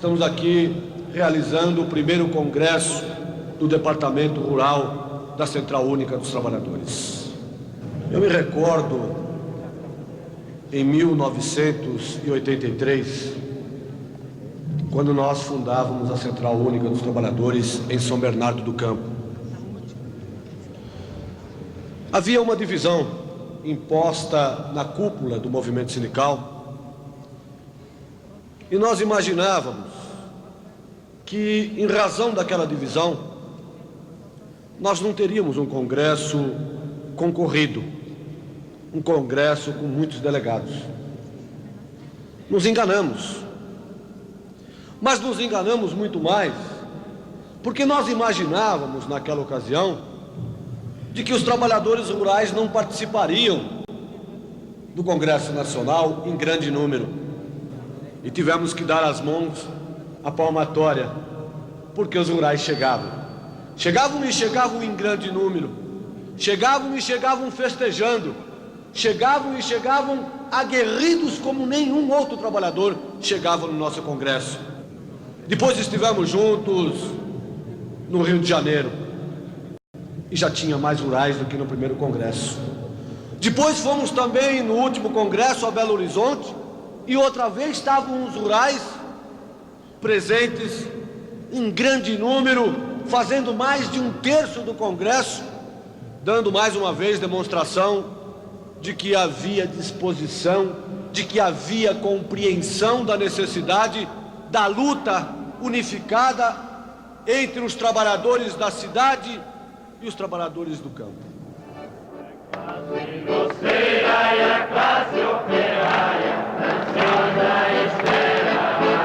Estamos aqui realizando o primeiro congresso do Departamento Rural da Central Única dos Trabalhadores. Eu me recordo, em 1983, quando nós fundávamos a Central Única dos Trabalhadores em São Bernardo do Campo. Havia uma divisão imposta na cúpula do movimento sindical e nós imaginávamos que, em razão daquela divisão, nós não teríamos um congresso concorrido, um congresso com muitos delegados. Nos enganamos. Mas nos enganamos muito mais, porque nós imaginávamos, naquela ocasião, de que os trabalhadores rurais não participariam do Congresso Nacional em grande número. E tivemos que dar as mãos à palmatória, porque os rurais chegavam. Chegavam e chegavam em grande número. Chegavam e chegavam festejando. Chegavam e chegavam aguerridos como nenhum outro trabalhador chegava no nosso Congresso. Depois estivemos juntos no Rio de Janeiro e já tinha mais rurais do que no primeiro congresso. Depois fomos também no último congresso a Belo Horizonte e outra vez estavam os rurais presentes em grande número, fazendo mais de um terço do congresso, dando mais uma vez demonstração de que havia disposição, de que havia compreensão da necessidade da luta unificada entre os trabalhadores da cidade e os trabalhadores do campo. A classe grosseira e a classe operária, ansiosa espera a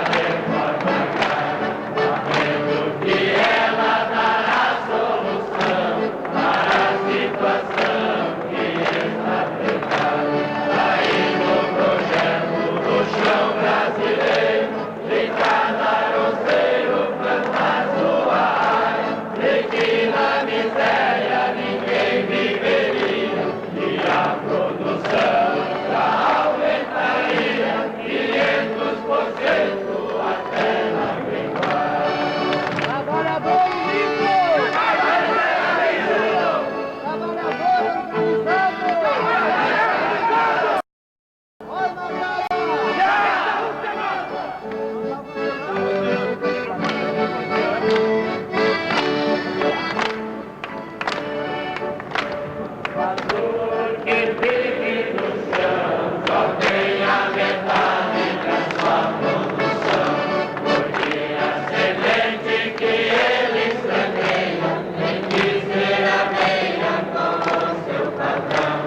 reforma agrária, sabendo que ela dará solução para a situação que está precária. Daí no projeto do chão brasileiro, de cada roceiro plantar sua área, de que na miséria ninguém viveria e a produção já aumentaria 500% até na pecuária. Trabalhador unido! Trabalhador organizado! Oi, Valor que vive no chão só tem a metade da sua produção, porque a semente que eles semeiam tem que ser aveia como seu patrão.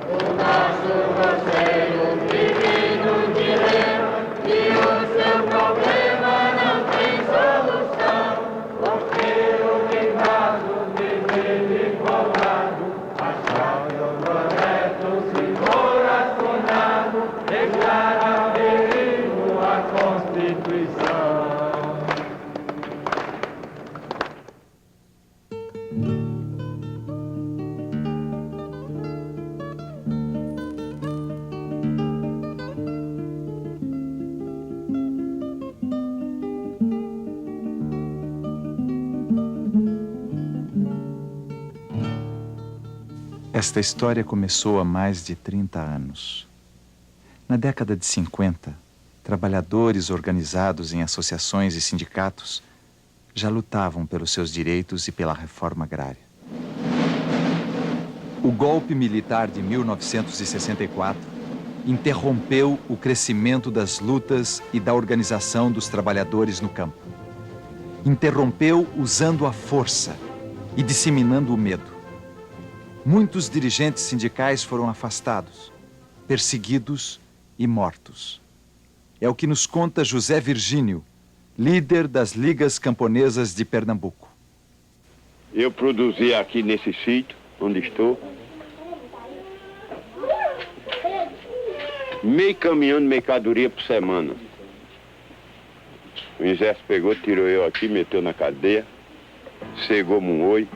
O nosso roceiro vive num dilema e o seu problema não tem solução, porque o privado vive igualado. Achando correto, se for assinado, declara perigo a Constituição. Esta história começou há mais de 30 anos. Na década de 50, trabalhadores organizados em associações e sindicatos já lutavam pelos seus direitos e pela reforma agrária. O golpe militar de 1964 interrompeu o crescimento das lutas e da organização dos trabalhadores no campo. Interrompeu usando a força e disseminando o medo. Muitos dirigentes sindicais foram afastados, perseguidos e mortos. É o que nos conta José Virgínio, líder das Ligas Camponesas de Pernambuco. Eu produzi aqui nesse sítio, onde estou, meio caminhão de mercadoria por semana. O exército pegou, tirou eu aqui, meteu na cadeia, cegou-me um olho,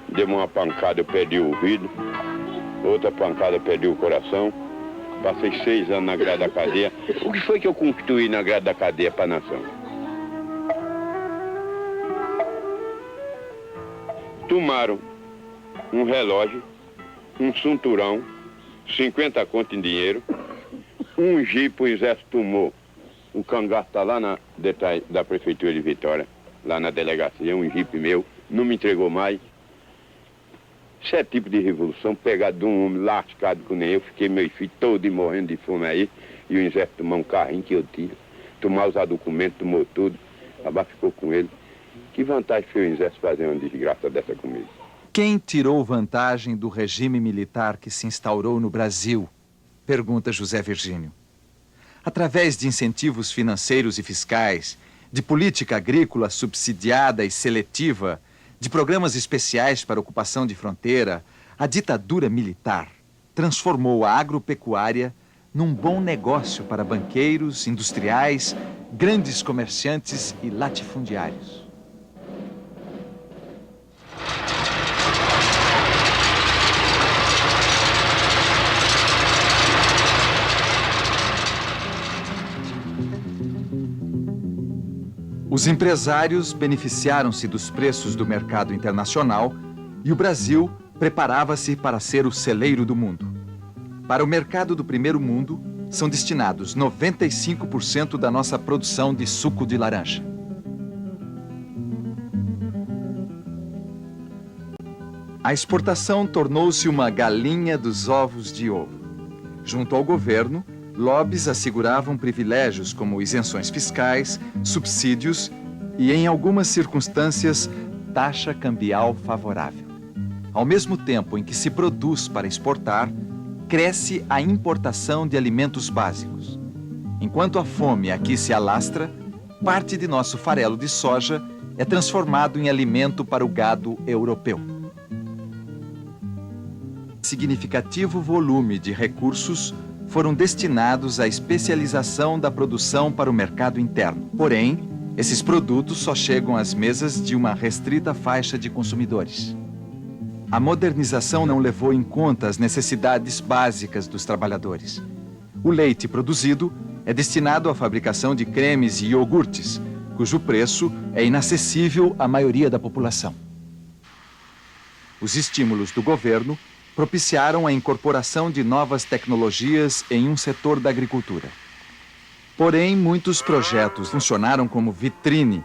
deu uma pancada, eu perdi o ouvido, outra pancada, eu perdi o coração, Passei 6 anos na grade da cadeia. O que foi que eu construí na grade da cadeia para a nação? Tomaram um relógio, um cinturão, 50 conto em dinheiro, um jipe, o exército tomou. O cangaço está lá detrás da prefeitura de Vitória, lá na delegacia, um jipe meu, não me entregou mais. Isso é tipo de revolução, pegado de um homem lascado que nem eu, fiquei meus filhos todos morrendo de fome aí, e o exército tomou um carrinho que eu tinha, tomou os documentos, tomou tudo, abaixo ficou com ele. Que vantagem foi o exército fazer uma desgraça dessa comigo? Quem tirou vantagem do regime militar que se instaurou no Brasil? Pergunta José Virgínio. Através de incentivos financeiros e fiscais, de política agrícola subsidiada e seletiva, de programas especiais para ocupação de fronteira, a ditadura militar transformou a agropecuária num bom negócio para banqueiros, industriais, grandes comerciantes e latifundiários. Os empresários beneficiaram-se dos preços do mercado internacional e o Brasil preparava-se para ser o celeiro do mundo. Para o mercado do primeiro mundo, são destinados 95% da nossa produção de suco de laranja. A exportação tornou-se uma galinha dos ovos de ouro. Junto ao governo, lobbies asseguravam privilégios como isenções fiscais, subsídios e, em algumas circunstâncias, taxa cambial favorável. Ao mesmo tempo em que se produz para exportar, cresce a importação de alimentos básicos. Enquanto a fome aqui se alastra, parte de nosso farelo de soja é transformado em alimento para o gado europeu. Significativo volume de recursos foram destinados à especialização da produção para o mercado interno. Porém, esses produtos só chegam às mesas de uma restrita faixa de consumidores. A modernização não levou em conta as necessidades básicas dos trabalhadores. O leite produzido é destinado à fabricação de cremes e iogurtes, cujo preço é inacessível à maioria da população. Os estímulos do governo propiciaram a incorporação de novas tecnologias em um setor da agricultura. Porém, muitos projetos funcionaram como vitrine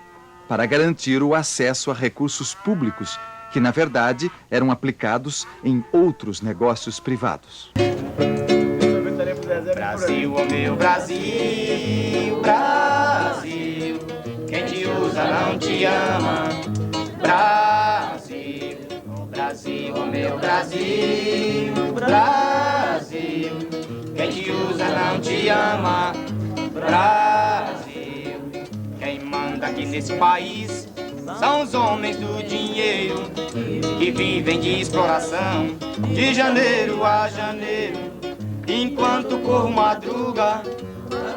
para garantir o acesso a recursos públicos que, na verdade, eram aplicados em outros negócios privados. Brasil, oh meu Brasil, Brasil, quem te usa não te ama. Brasil, oh Brasil, oh meu Brasil, Brasil, quem te usa não te ama. Brasil, quem manda aqui nesse país são os homens do dinheiro que vivem de exploração de janeiro a janeiro, enquanto o povo madruga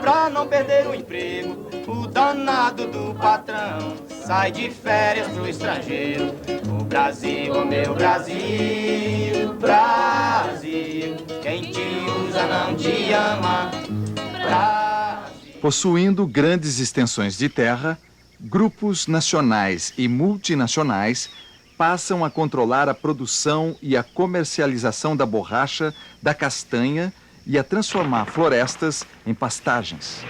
pra não perder o emprego. O danado do patrão sai de férias pro estrangeiro. O Brasil, oh meu Brasil, Brasil, quem te usa não te ama. Brasil. Possuindo grandes extensões de terra, grupos nacionais e multinacionais passam a controlar a produção e a comercialização da borracha, da castanha e a transformar florestas em pastagens.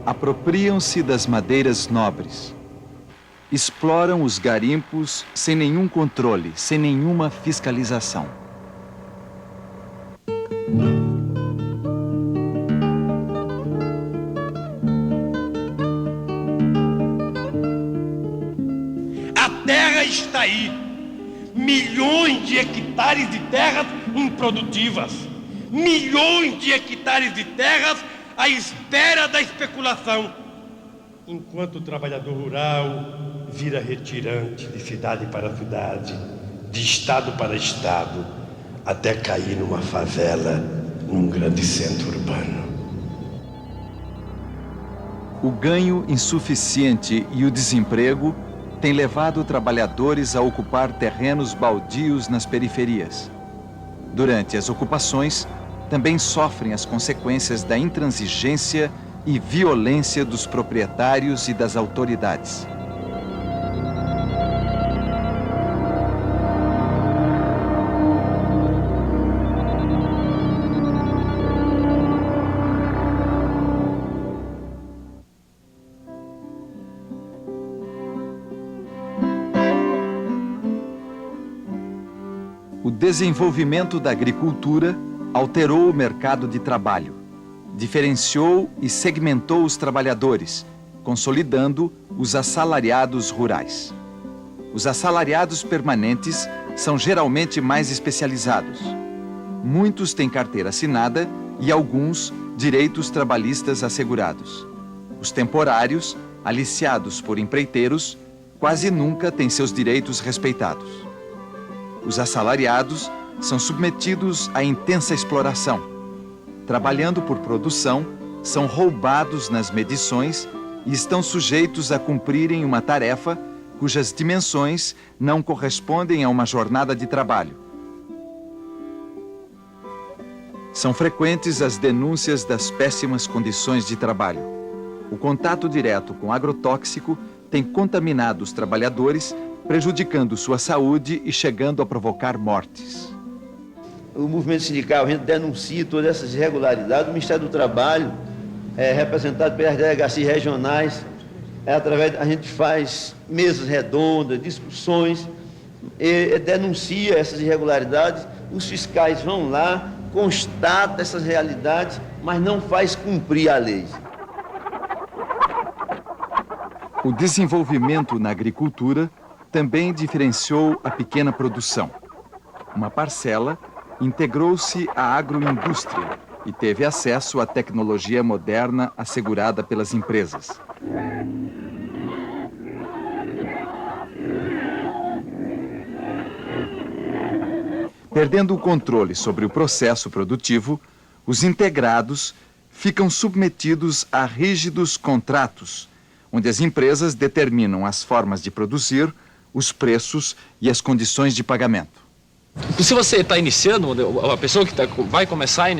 Apropriam-se das madeiras nobres. Exploram os garimpos sem nenhum controle, sem nenhuma fiscalização. Está aí, milhões de hectares de terras improdutivas, milhões de hectares de terras à espera da especulação, enquanto o trabalhador rural vira retirante de cidade para cidade, de estado para estado, até cair numa favela, num grande centro urbano. O ganho insuficiente e o desemprego tem levado trabalhadores a ocupar terrenos baldios nas periferias. durante as ocupações, também sofrem as consequências da intransigência e violência dos proprietários e das autoridades. O desenvolvimento da agricultura alterou o mercado de trabalho, diferenciou e segmentou os trabalhadores, consolidando os assalariados rurais. Os assalariados permanentes são geralmente mais especializados. Muitos têm carteira assinada e alguns direitos trabalhistas assegurados. Os temporários, aliciados por empreiteiros, quase nunca têm seus direitos respeitados. Os assalariados são submetidos à intensa exploração. Trabalhando por produção, são roubados nas medições e estão sujeitos a cumprirem uma tarefa cujas dimensões não correspondem a uma jornada de trabalho. São frequentes as denúncias das péssimas condições de trabalho. O contato direto com agrotóxico tem contaminado os trabalhadores, prejudicando sua saúde e chegando a provocar mortes. O movimento sindical, a gente denuncia todas essas irregularidades. O Ministério do Trabalho é representado pelas delegacias regionais. A gente faz mesas redondas, discussões, denuncia essas irregularidades. Os fiscais vão lá, constatam essas realidades, mas não faz cumprir a lei. O desenvolvimento na agricultura também diferenciou a pequena produção. Uma parcela integrou-se à agroindústria e teve acesso à tecnologia moderna assegurada pelas empresas. Perdendo o controle sobre o processo produtivo, os integrados ficam submetidos a rígidos contratos, onde as empresas determinam as formas de produzir, os preços e as condições de pagamento. Se você está iniciando, a pessoa que vai começar a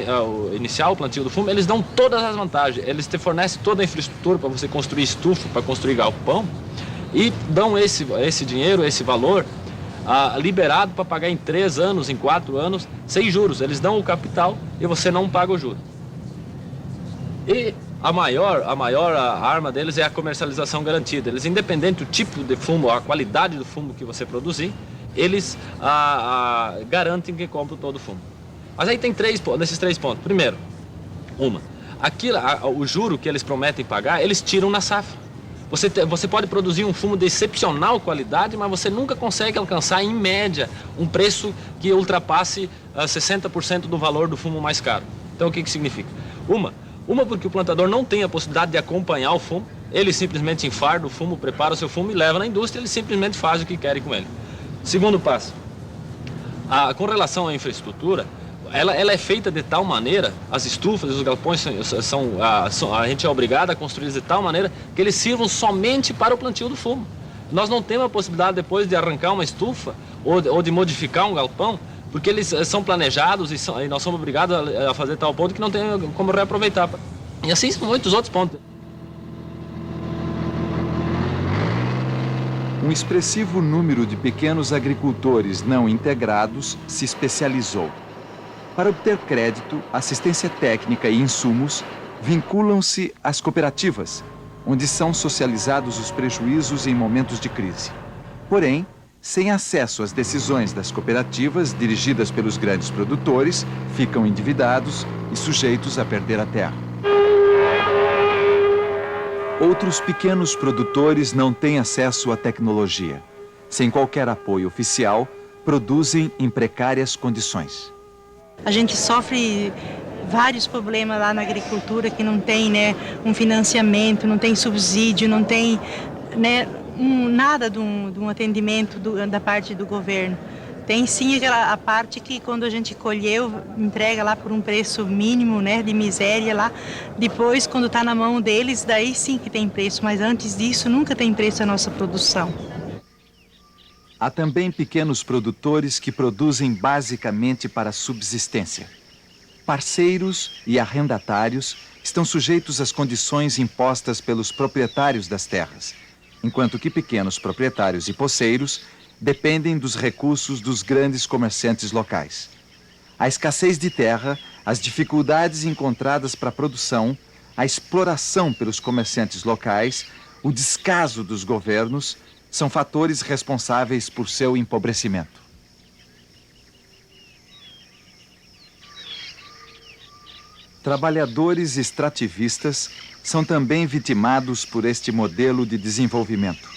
iniciar o plantio do fumo, eles dão todas as vantagens. Eles te fornecem toda a infraestrutura para você construir estufa, para construir galpão, e dão esse dinheiro, esse valor, liberado para pagar em 3 anos, em 4 anos, sem juros. Eles dão o capital e você não paga o juro. E a maior arma deles é a comercialização garantida. Eles, independente do tipo de fumo, a qualidade do fumo que você produzir, eles garantem que compram todo o fumo. Mas aí tem nesses 3 pontos. Primeiro, o juro que eles prometem pagar, eles tiram na safra. Você pode produzir um fumo de excepcional qualidade, mas você nunca consegue alcançar, em média, um preço que ultrapasse 60% do valor do fumo mais caro. Então, o que significa? Uma porque o plantador não tem a possibilidade de acompanhar o fumo, ele simplesmente enfarda o fumo, prepara o seu fumo e leva na indústria, ele simplesmente faz o que querem com ele. Segundo passo, com relação à infraestrutura, ela é feita de tal maneira, as estufas, os galpões a gente é obrigado a construí-los de tal maneira que eles sirvam somente para o plantio do fumo. Nós não temos a possibilidade depois de arrancar uma estufa ou de modificar um galpão, porque eles são planejados e nós somos obrigados a fazer tal ponto que não tem como reaproveitar. E assim são muitos outros pontos. Um expressivo número de pequenos agricultores não integrados se especializou. Para obter crédito, assistência técnica e insumos, vinculam-se às cooperativas, onde são socializados os prejuízos em momentos de crise. Porém, sem acesso às decisões das cooperativas dirigidas pelos grandes produtores, ficam endividados e sujeitos a perder a terra. Outros pequenos produtores não têm acesso à tecnologia. Sem qualquer apoio oficial, produzem em precárias condições. A gente sofre vários problemas lá na agricultura que não tem, um financiamento, não tem subsídio, não tem, nada de um atendimento da parte do governo. Tem sim a parte que quando a gente colheu, entrega lá por um preço mínimo, de miséria lá. Depois, quando está na mão deles, daí sim que tem preço, mas antes disso nunca tem preço a nossa produção. Há também pequenos produtores que produzem basicamente para subsistência. Parceiros e arrendatários estão sujeitos às condições impostas pelos proprietários das terras, enquanto que pequenos proprietários e poceiros dependem dos recursos dos grandes comerciantes locais. A escassez de terra, as dificuldades encontradas para a produção, a exploração pelos comerciantes locais, o descaso dos governos, são fatores responsáveis por seu empobrecimento. Trabalhadores extrativistas são também vitimados por este modelo de desenvolvimento.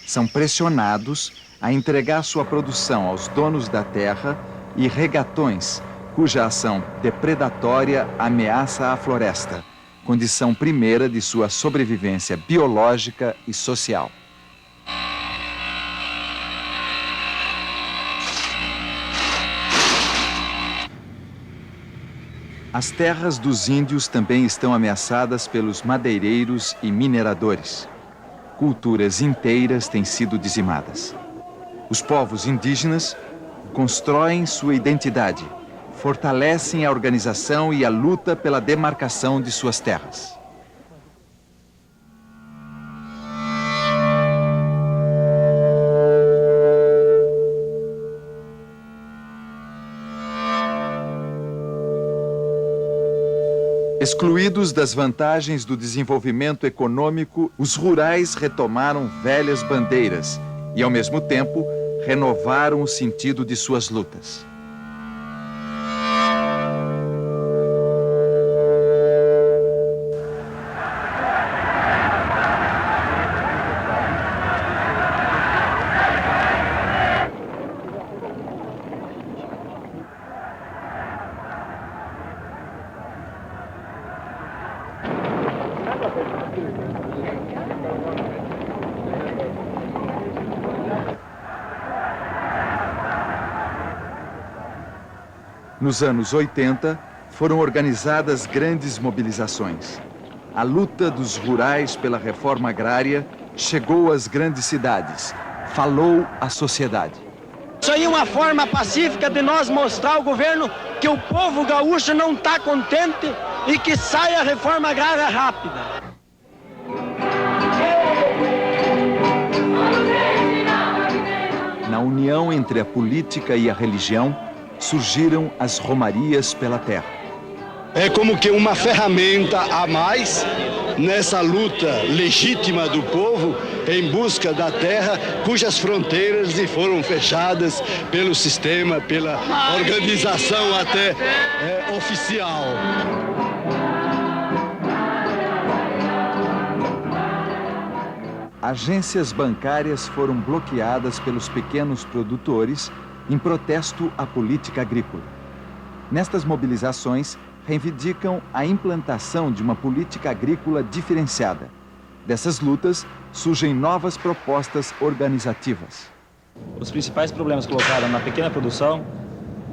São pressionados a entregar sua produção aos donos da terra e regatões, cuja ação depredatória ameaça a floresta, condição primeira de sua sobrevivência biológica e social. As terras dos índios também estão ameaçadas pelos madeireiros e mineradores. Culturas inteiras têm sido dizimadas. Os povos indígenas constroem sua identidade, fortalecem a organização e a luta pela demarcação de suas terras. Excluídos das vantagens do desenvolvimento econômico, os rurais retomaram velhas bandeiras e, ao mesmo tempo, renovaram o sentido de suas lutas. Nos anos 80, foram organizadas grandes mobilizações. A luta dos rurais pela reforma agrária chegou às grandes cidades, falou à sociedade. Isso aí é uma forma pacífica de nós mostrar ao governo que o povo gaúcho não está contente e que saia a reforma agrária rápida. Na união entre a política e a religião, surgiram as romarias pela terra. É como que uma ferramenta a mais nessa luta legítima do povo em busca da terra, cujas fronteiras lhe foram fechadas pelo sistema, pela organização até oficial. Agências bancárias foram bloqueadas pelos pequenos produtores em protesto à política agrícola. Nestas mobilizações, reivindicam a implantação de uma política agrícola diferenciada. Dessas lutas, surgem novas propostas organizativas. Os principais problemas colocados na pequena produção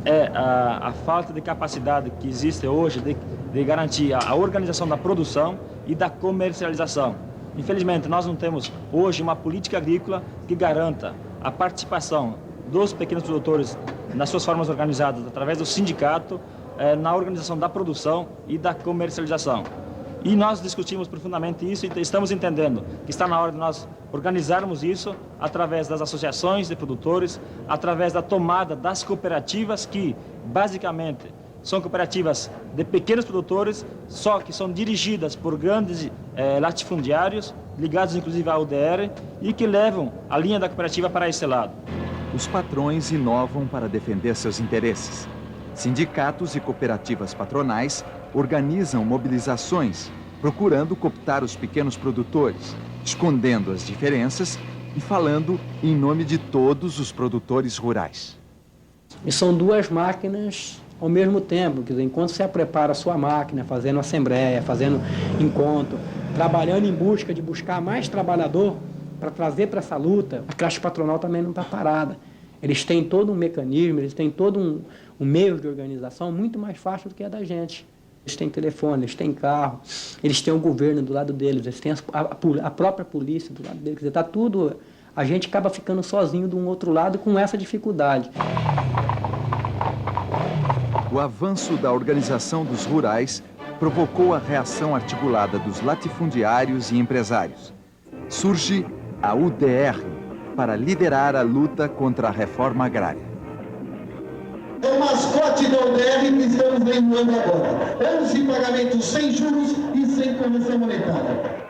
é a falta de capacidade que existe hoje de garantir a organização da produção e da comercialização. Infelizmente, nós não temos hoje uma política agrícola que garanta a participação dos pequenos produtores nas suas formas organizadas, através do sindicato, na organização da produção e da comercialização. E nós discutimos profundamente isso e estamos entendendo que está na hora de nós organizarmos isso através das associações de produtores, através da tomada das cooperativas que, basicamente, são cooperativas de pequenos produtores, só que são dirigidas por grandes latifundiários, ligados inclusive à UDR, e que levam a linha da cooperativa para esse lado. Os patrões inovam para defender seus interesses. Sindicatos e cooperativas patronais organizam mobilizações, procurando cooptar os pequenos produtores, escondendo as diferenças e falando em nome de todos os produtores rurais. E são duas máquinas ao mesmo tempo, quer dizer, enquanto você prepara a sua máquina, fazendo assembleia, fazendo encontro, trabalhando em busca de buscar mais trabalhador para trazer para essa luta, a classe patronal também não está parada. Eles têm todo um mecanismo, eles têm todo um meio de organização muito mais fácil do que a da gente. Eles têm telefone, eles têm carro, eles têm o governo do lado deles, eles têm a própria polícia do lado deles. Quer dizer, está tudo a gente acaba ficando sozinho de um outro lado com essa dificuldade. O avanço da organização dos rurais provocou a reação articulada dos latifundiários e empresários. Surge a UDR para liderar a luta contra a reforma agrária. É o mascote da UDR que estamos leiloando agora. Anos de pagamento sem juros e sem correção monetária.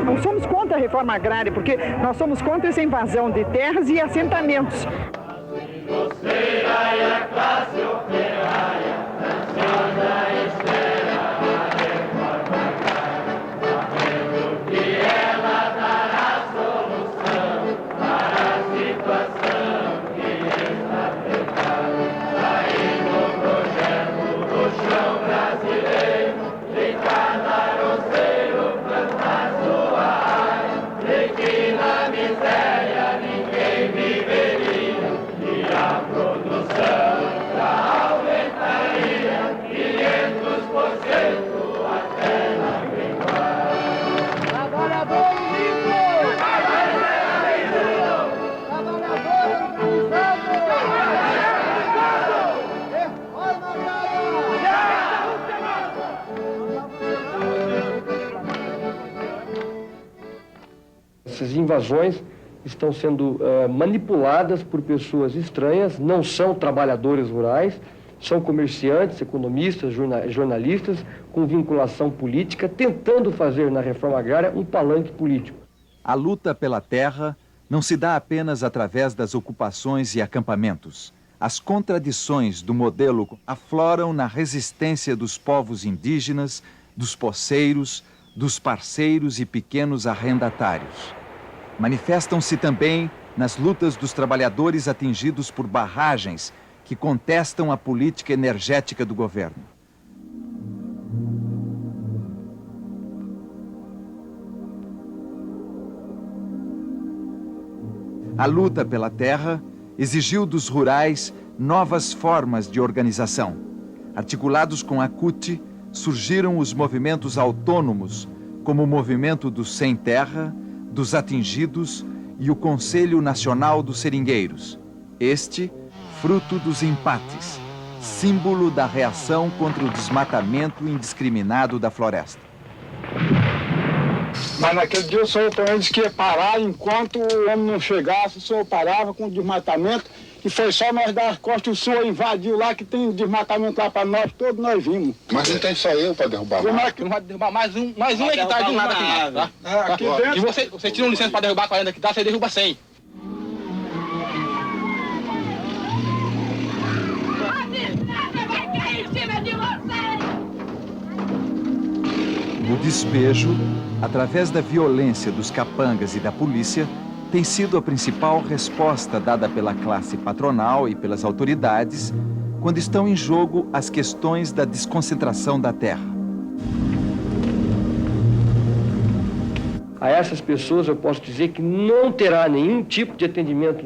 Nós somos contra a reforma agrária, porque nós somos contra essa invasão de terras e assentamentos. Essas invasões estão sendo manipuladas por pessoas estranhas, não são trabalhadores rurais, são comerciantes, economistas, jornalistas, com vinculação política, tentando fazer na reforma agrária um palanque político. A luta pela terra não se dá apenas através das ocupações e acampamentos. As contradições do modelo afloram na resistência dos povos indígenas, dos poceiros, dos parceiros e pequenos arrendatários. Manifestam-se também nas lutas dos trabalhadores atingidos por barragens que contestam a política energética do governo. A luta pela terra exigiu dos rurais novas formas de organização. Articulados com a CUT, surgiram os movimentos autônomos, como o Movimento dos Sem Terra, dos Atingidos e o Conselho Nacional dos Seringueiros. Este, fruto dos empates, símbolo da reação contra o desmatamento indiscriminado da floresta. Mas naquele dia o senhor disse que ia parar enquanto o homem não chegasse, o senhor parava com o desmatamento, e foi só nós dar as costas, o senhor invadiu lá, que tem desmatamento lá para nós, todos nós vimos. Mas não tem só eu para derrubar mais. Não vai derrubar mais um hectare de nada aqui mais, tá? Aqui dentro. E você tira um licença para derrubar 40 hectares, você derruba 100. O despejo, através da violência dos capangas e da polícia, tem sido a principal resposta dada pela classe patronal e pelas autoridades quando estão em jogo as questões da desconcentração da terra. A essas pessoas eu posso dizer que não terá nenhum tipo de atendimento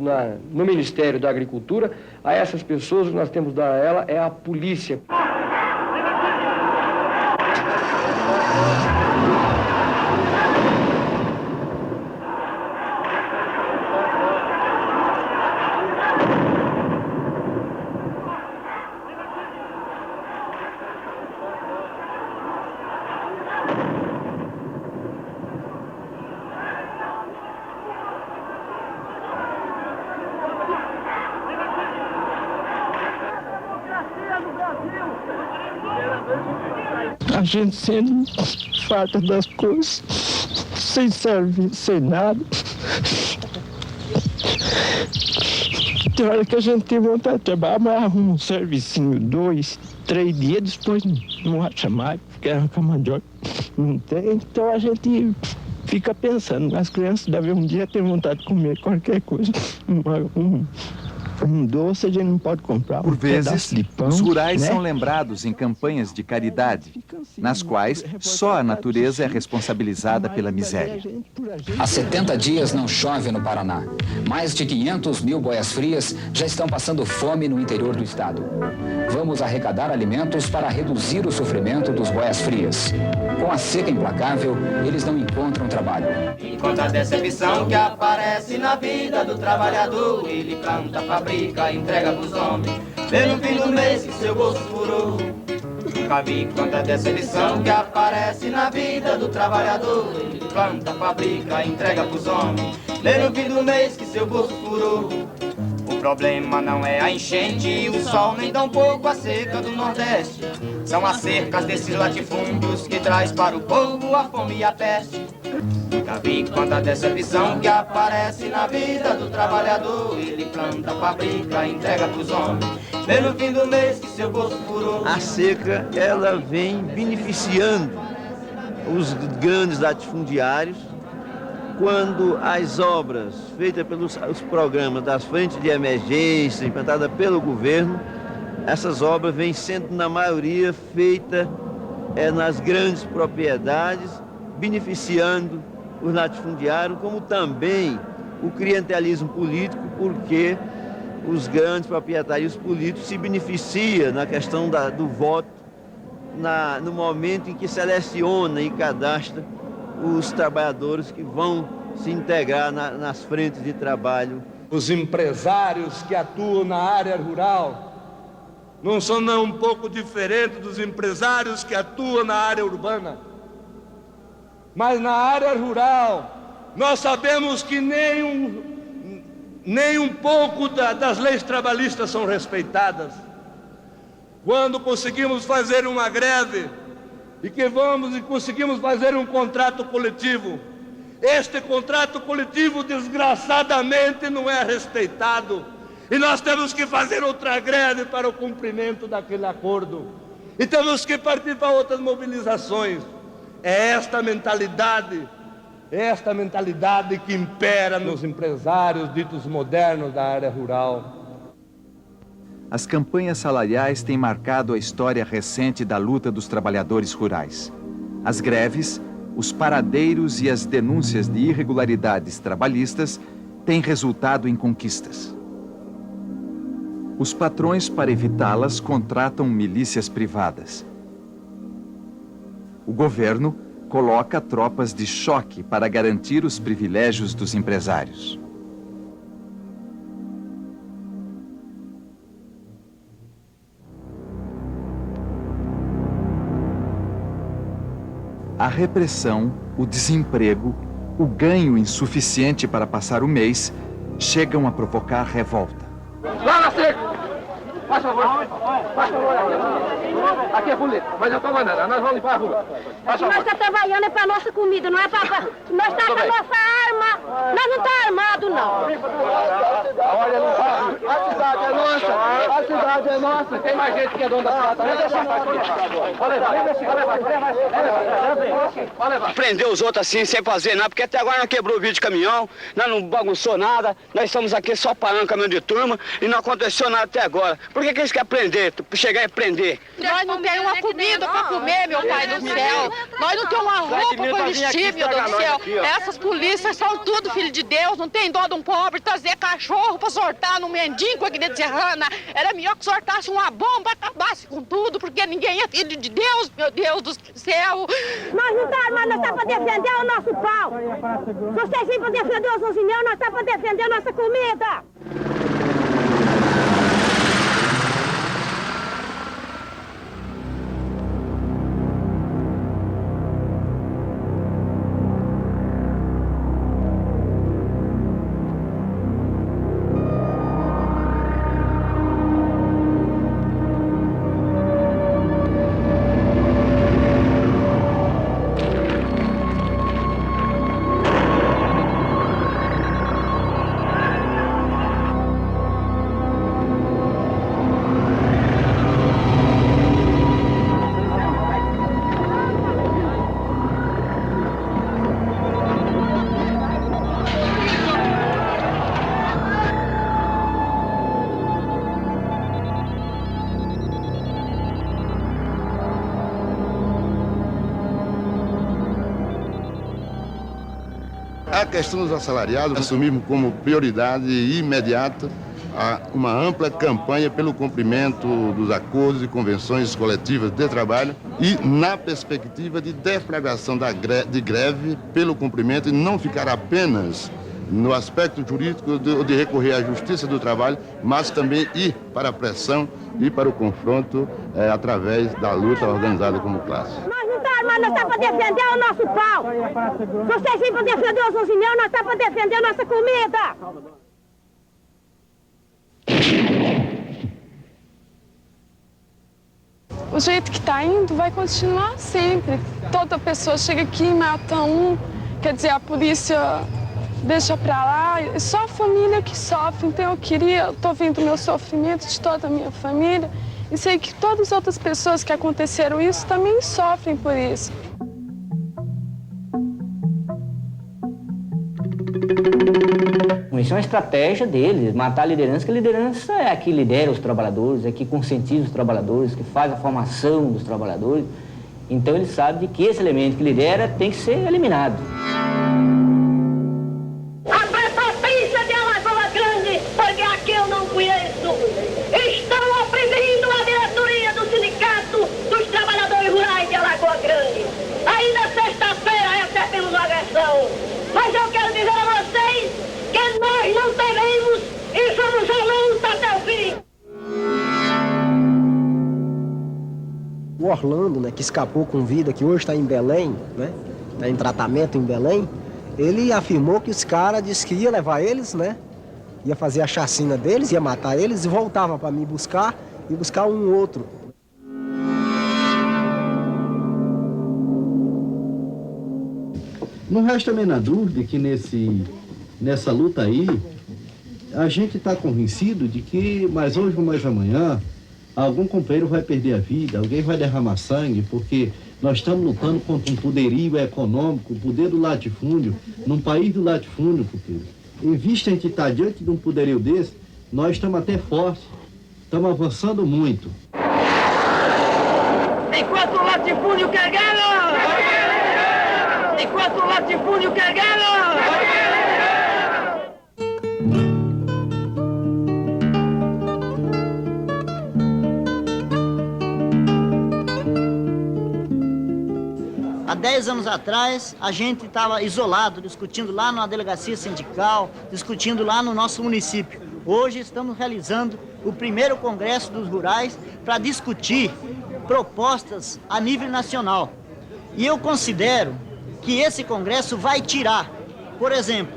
no Ministério da Agricultura. A essas pessoas o que nós temos que dar a ela é a polícia. A gente sendo farta das coisas, sem serviço, sem nada. Tem hora que a gente tem vontade de trabalhar, mas arruma um servicinho, 2, 3 dias, depois não acha mais, porque arranca mandioca. Não tem, então a gente fica pensando, as crianças devem um dia ter vontade de comer qualquer coisa, Um doce a gente não pode comprar. Por vezes, de pão, os rurais né? são lembrados em campanhas de caridade, nas quais só a natureza é responsabilizada pela miséria. Há 70 dias não chove no Paraná. Mais de 500 mil boias-frias já estão passando fome no interior do estado. Vamos arrecadar alimentos para reduzir o sofrimento dos boias-frias. Com a seca implacável, eles não encontram trabalho. Enquanto a decepção que aparece na vida do trabalhador, ele planta, fabrica, entrega pros homens, vê no fim do mês que seu bolso furou. Nunca vi quanta decepção que aparece na vida do trabalhador, ele planta, fabrica, entrega pros homens, vê no fim do mês que seu bolso furou. O problema não é a enchente e o sol, nem tão pouco a seca do Nordeste. São as cercas desses latifúndios que traz para o povo a fome e a peste. Nunca vi quanta decepção que aparece na vida do trabalhador. Ele planta, fabrica, entrega pros homens, vê no fim do mês que seu bolso furou. A seca, ela vem beneficiando os grandes latifundiários, quando as obras feitas pelos os programas das frentes de emergência, implantadas pelo governo, essas obras vêm sendo, na maioria, feitas nas grandes propriedades, beneficiando os latifundiários, como também o clientelismo político, porque os grandes proprietários políticos se beneficiam na questão do voto, no momento em que seleciona e cadastra os trabalhadores que vão se integrar nas frentes de trabalho. Os empresários que atuam na área rural não são um pouco diferentes dos empresários que atuam na área urbana. Mas na área rural, nós sabemos que nem um pouco das leis trabalhistas são respeitadas. Quando conseguimos fazer uma greve e conseguimos fazer um contrato coletivo, este contrato coletivo desgraçadamente não é respeitado e nós temos que fazer outra greve para o cumprimento daquele acordo e temos que partir para outras mobilizações. É esta mentalidade que impera nos empresários ditos modernos da área rural. As campanhas salariais têm marcado a história recente da luta dos trabalhadores rurais. As greves, os paradeiros e as denúncias de irregularidades trabalhistas têm resultado em conquistas. Os patrões, para evitá-las, contratam milícias privadas. O governo coloca tropas de choque para garantir os privilégios dos empresários. A repressão, o desemprego, o ganho insuficiente para passar o mês chegam a provocar revolta. Lá na seca! Faz favor, aqui é polícia, mas eu tô mandando, nós vamos limpar a rua. Nós estamos trabalhando é para nossa comida, não é para... Nós estamos com a nossa arma, nós não estamos armados, não. Olha, a cidade é nossa, a cidade é nossa. Tem mais gente que é dono da cidade. Prender os outros assim, sem fazer nada, porque até agora não quebrou o vidro de caminhão, nós não bagunçou nada, nós estamos aqui só parando caminhão de turma e não aconteceu nada até agora. Por que eles querem prender? Chegar e prender? Nós não temos uma comida para comer, meu pai do céu. Nós não temos uma roupa para vestir, meu Deus do céu. Essas polícias são tudo filho de Deus, não tem dó de um pobre trazer cachorro para sortar no mendigo aqui dentro de Serrana. Era melhor que sortasse uma bomba, acabasse com tudo, porque ninguém é filho de Deus, meu Deus do céu. Nós não estamos armados, nós estamos para defender o nosso pau. Se vocês vêm para defender os usinhão, nós estamos para defender a nossa comida. A questão dos assalariados, assumimos como prioridade imediata uma ampla campanha pelo cumprimento dos acordos e convenções coletivas de trabalho e na perspectiva de deflagração de greve pelo cumprimento e não ficar apenas no aspecto jurídico de recorrer à justiça do trabalho, mas também ir para a pressão e para o confronto através da luta organizada como classe. Nós não estamos armados, nós estamos para defender o nosso pau. Se vocês vêm para defender os 11 mil, nós estamos para defender a nossa comida. O jeito que está indo vai continuar sempre. Toda pessoa chega aqui e mata um, quer dizer, a polícia deixa pra lá, é só a família que sofre. Então eu tô vendo o meu sofrimento de toda a minha família e sei que todas as outras pessoas que aconteceram isso também sofrem por isso. Isso é uma estratégia deles, matar a liderança, que a liderança é a que lidera os trabalhadores, é a que conscientiza os trabalhadores, que faz a formação dos trabalhadores. Então eles sabem que esse elemento que lidera tem que ser eliminado. A prepotência de Alagoa Grande, porque aqui eu não conheço, estão oprimindo a diretoria do Sindicato dos Trabalhadores Rurais de Alagoa Grande. Aí na sexta-feira recebemos uma agressão, mas eu quero dizer a vocês que nós não teremos e somos a luta até o fim. O Orlando, né, que escapou com vida, que hoje está em Belém, né, está em tratamento em Belém, ele afirmou que os caras disse que ia levar eles, né, ia fazer a chacina deles, ia matar eles e voltava para me buscar e buscar um outro. Não resta a menor dúvida que nessa luta aí, a gente está convencido de que mais hoje ou mais amanhã, algum companheiro vai perder a vida, alguém vai derramar sangue, porque nós estamos lutando contra um poderio econômico, o poder do latifúndio, num país do latifúndio, porque em vista a gente estar diante de um poderio desse, nós estamos até fortes, estamos avançando muito. Enquanto o latifúndio quer guerra! Enquanto o latifúndio quer guerra! Há 10 anos atrás, a gente estava isolado, discutindo lá na delegacia sindical, discutindo lá no nosso município. Hoje estamos realizando o primeiro congresso dos rurais para discutir propostas a nível nacional. E eu considero que esse congresso vai tirar, por exemplo,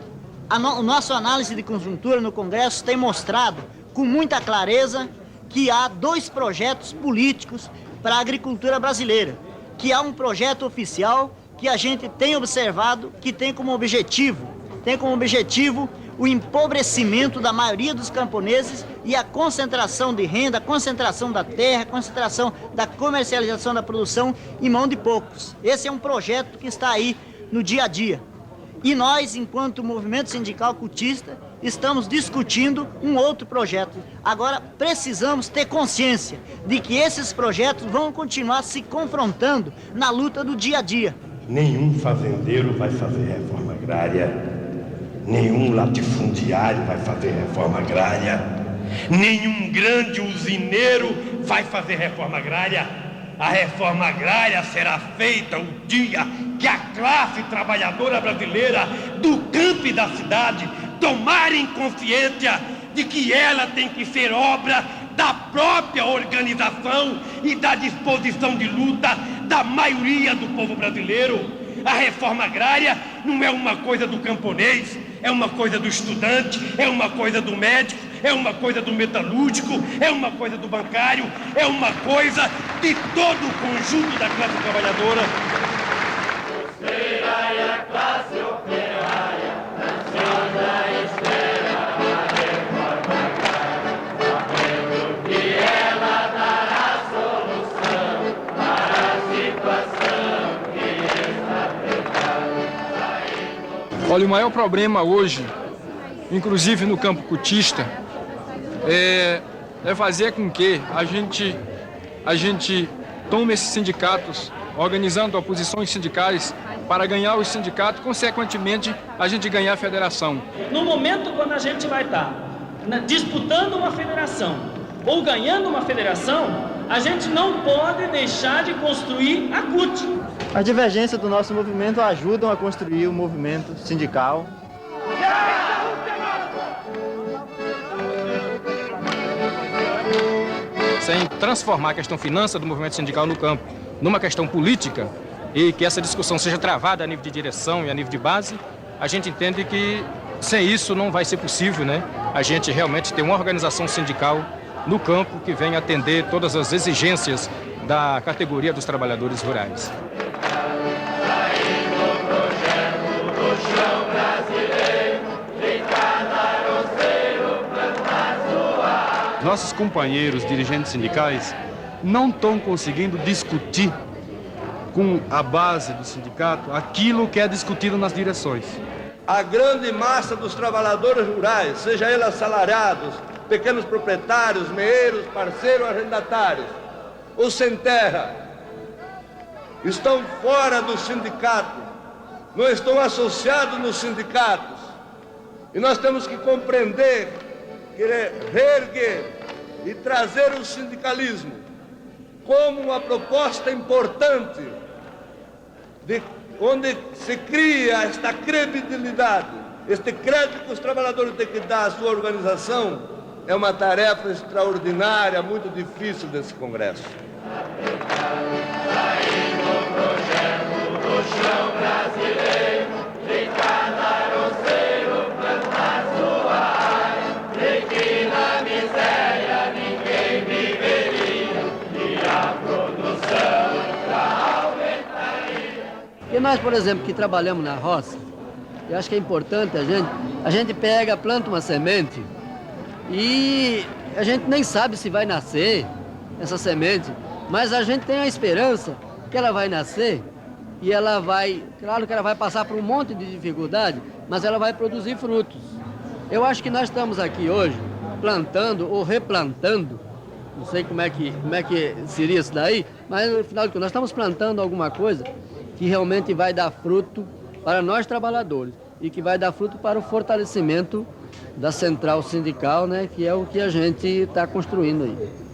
o nosso análise de conjuntura no congresso tem mostrado com muita clareza que há 2 projetos políticos para a agricultura brasileira, que há um projeto oficial que a gente tem observado que tem como objetivo o empobrecimento da maioria dos camponeses e a concentração de renda, a concentração da terra, a concentração da comercialização da produção em mão de poucos. Esse é um projeto que está aí no dia a dia. E nós, enquanto movimento sindical cultista, estamos discutindo um outro projeto. Agora, precisamos ter consciência de que esses projetos vão continuar se confrontando na luta do dia a dia. Nenhum fazendeiro vai fazer reforma agrária. Nenhum latifundiário vai fazer reforma agrária. Nenhum grande usineiro vai fazer reforma agrária. A reforma agrária será feita o dia que a classe trabalhadora brasileira do campo e da cidade tomarem consciência de que ela tem que ser obra da própria organização e da disposição de luta da maioria do povo brasileiro. A reforma agrária não é uma coisa do camponês, é uma coisa do estudante, é uma coisa do médico, é uma coisa do metalúrgico, é uma coisa do bancário, é uma coisa de todo o conjunto da classe trabalhadora. A classe operária, ansiosa espera a reforma agrária, sabendo que ela dará solução para a situação que está precária. Olha, o maior problema hoje, inclusive no campo cultista, é fazer com que a gente tome esses sindicatos organizando oposições sindicais para ganhar o sindicato, consequentemente a gente ganhar a federação. No momento quando a gente vai estar disputando uma federação ou ganhando uma federação, a gente não pode deixar de construir a CUT. As divergências do nosso movimento ajudam a construir o movimento sindical. Sem transformar a questão finança do movimento sindical no campo numa questão política e que essa discussão seja travada a nível de direção e a nível de base, a gente entende que sem isso não vai ser possível, né? A gente realmente ter uma organização sindical no campo que venha atender todas as exigências da categoria dos trabalhadores rurais. Nossos companheiros dirigentes sindicais não estão conseguindo discutir com a base do sindicato aquilo que é discutido nas direções. A grande massa dos trabalhadores rurais, seja eles assalariados, pequenos proprietários, meeiros, parceiros, arrendatários, ou sem terra, estão fora do sindicato, não estão associados nos sindicatos. E nós temos que compreender, querer reerguer e trazer o sindicalismo como uma proposta importante, onde se cria esta credibilidade, este crédito que os trabalhadores têm que dar à sua organização. É uma tarefa extraordinária, muito difícil desse Congresso. E nós, por exemplo, que trabalhamos na roça, eu acho que é importante a gente pega, planta uma semente e a gente nem sabe se vai nascer essa semente, mas a gente tem a esperança que ela vai nascer e ela vai, claro que ela vai passar por um monte de dificuldade, mas ela vai produzir frutos. Eu acho que nós estamos aqui hoje plantando ou replantando, não sei como é que seria isso daí, mas no final de contas nós estamos plantando alguma coisa que realmente vai dar fruto para nós trabalhadores e que vai dar fruto para o fortalecimento da central sindical, né, que é o que a gente está construindo aí.